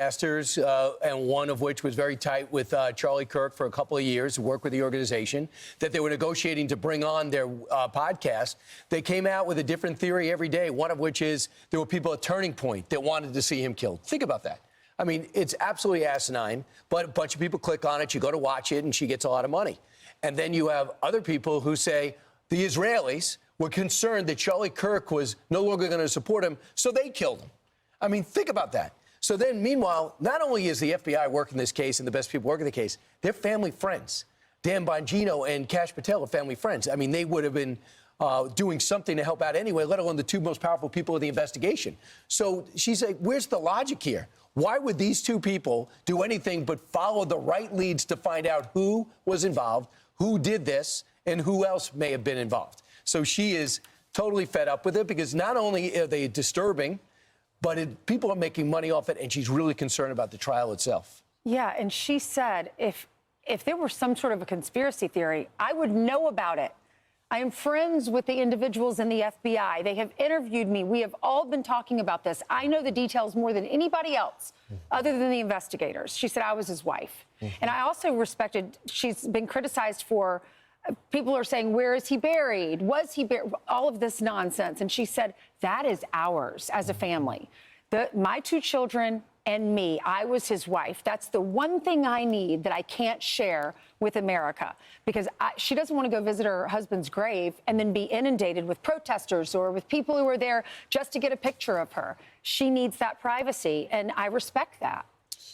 Masters, and one of which was very tight with Charlie Kirk for a couple of years, worked with the organization, that they were negotiating to bring on their podcast. They came out with a different theory every day, one of which is there were people at Turning Point that wanted to see him killed. Think about that. I mean, it's absolutely asinine, but a bunch of people click on it, you go to watch it, and she gets a lot of money. And then you have other people who say the Israelis were concerned that Charlie Kirk was no longer going to support him, so they killed him. I mean, think about that. So then, meanwhile, not only is the FBI working this case and the best people working the case, they're family friends. Dan Bongino and Kash Patel are family friends. I mean, they would have been doing something to help out anyway, let alone the two most powerful people in the investigation. So she's like, where's the logic here? Why would these two people do anything but follow the right leads to find out who was involved, who did this, and who else may have been involved? So she is totally fed up with it because not only are they disturbing, but people are making money off it, and she's really concerned about the trial itself. Yeah, and she said if there were some sort of a conspiracy theory, I would know about it. I am friends with the individuals in the FBI. They have interviewed me. We have all been talking about this. I know the details more than anybody else other than the investigators. She said I was his wife. And I also respected, she's been criticized for, people are saying, where is he buried? Was he buried? All of this nonsense. And she said, that is ours as a family. My two children and me, I was his wife. That's the one thing I need that I can't share with America, because she doesn't want to go visit her husband's grave and then be inundated with protesters or with people who are there just to get a picture of her. She needs that privacy, and I respect that.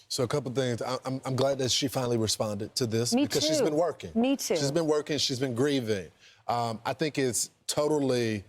So a couple things. I'm glad that she finally responded to this. Me because too. she's been working. Me too. She's been working. She's been grieving. I think it's totally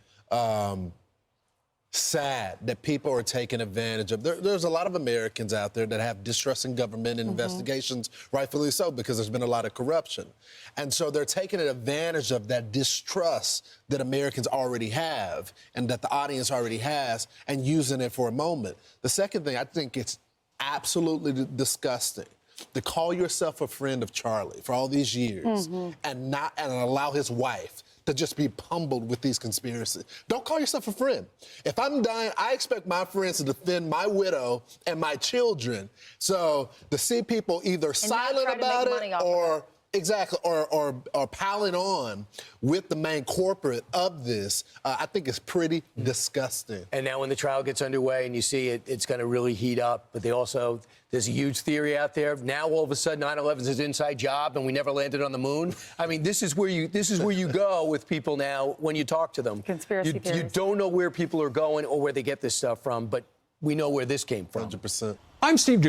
sad that people are taking advantage of. There's a lot of Americans out there that have distrust in government and investigations, rightfully so, because there's been a lot of corruption. And so they're taking advantage of that distrust that Americans already have and that the audience already has and using it for a moment. The second thing, I think it's absolutely disgusting to call yourself a friend of Charlie for all these years and allow his wife to just be pummeled with these conspiracies. Don't call yourself a friend. If I'm dying, I expect my friends to defend my widow and my children. So to see people either silent about it or exactly, or piling on with the main corporate of this, I think it's pretty disgusting. And now when the trial gets underway and you see it, it's going to really heat up. But there's a huge theory out there. Now all of a sudden 9/11 is an inside job and we never landed on the moon. I mean, this is where you go with people now when you talk to them. Conspiracy theories. You don't know where people are going or where they get this stuff from, but we know where this came from. 100%. I'm Steve Doocy.